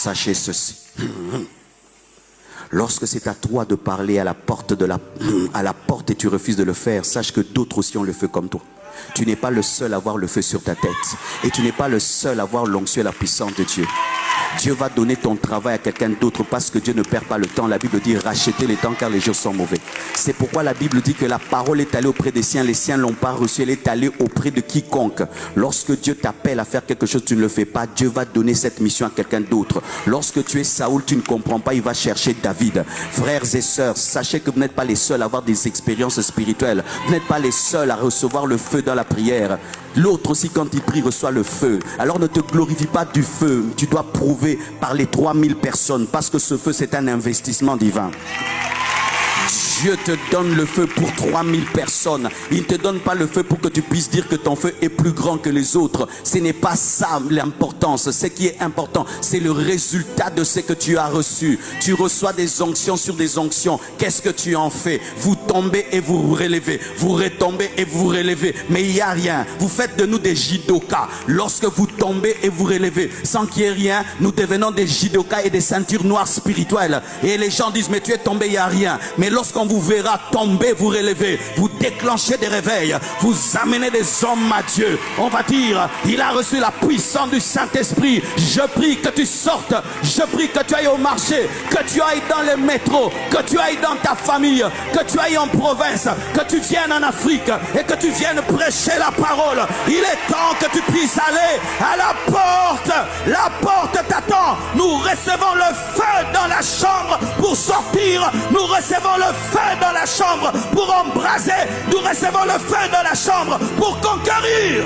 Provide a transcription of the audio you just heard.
Sachez ceci. Lorsque c'est à toi de parler à la porte et tu refuses de le faire, sache que d'autres aussi ont le feu comme toi. Tu n'es pas le seul à avoir le feu sur ta tête. Et tu n'es pas le seul à avoir l'onction et la puissance de Dieu. Dieu va donner ton travail à quelqu'un d'autre parce que Dieu ne perd pas le temps. La Bible dit rachetez les temps car les jours sont mauvais. C'est pourquoi la Bible dit que la parole est allée auprès des siens. Les siens ne l'ont pas reçue. Elle est allée auprès de quiconque. Lorsque Dieu t'appelle à faire quelque chose, tu ne le fais pas. Dieu va donner cette mission à quelqu'un d'autre. Lorsque tu es Saoul, tu ne comprends pas. Il va chercher David. Frères et sœurs, sachez que vous n'êtes pas les seuls à avoir des expériences spirituelles. Vous n'êtes pas les seuls à recevoir le feu dans la prière. L'autre aussi, quand il prie, reçoit le feu. Alors ne te glorifie pas du feu. Tu dois prouver par les 3000 personnes, parce que ce feu, c'est un investissement divin. Dieu te donne le feu pour 3000 personnes. Il ne te donne pas le feu pour que tu puisses dire que ton feu est plus grand que les autres. Ce n'est pas ça l'importance. Ce qui est important, c'est le résultat de ce que tu as reçu. Tu reçois des onctions sur des onctions. Qu'est-ce que tu en fais? Vous tombez et vous vous relevez. Vous retombez et vous vous relevez. Mais il n'y a rien. Vous faites de nous des judokas. Lorsque vous tombez et vous relevez, sans qu'il y ait rien, nous devenons des judokas et des ceintures noires spirituelles. Et les gens disent, mais tu es tombé, il n'y a rien. Mais lorsqu'on vous verra tomber, vous relever, vous déclenchez des réveils, vous amenez des hommes à Dieu. On va dire, il a reçu la puissance du Saint-Esprit. Je prie que tu sortes, je prie que tu ailles au marché, que tu ailles dans le métro, que tu ailles dans ta famille, que tu ailles en province, que tu viennes en Afrique et que tu viennes prêcher la parole. Il est temps que tu puisses aller à la porte. La porte t'attend. Nous recevons le feu dans la chambre pour sortir. Nous recevons le feu dans la chambre pour embraser. Nous recevons le feu dans la chambre pour conquérir.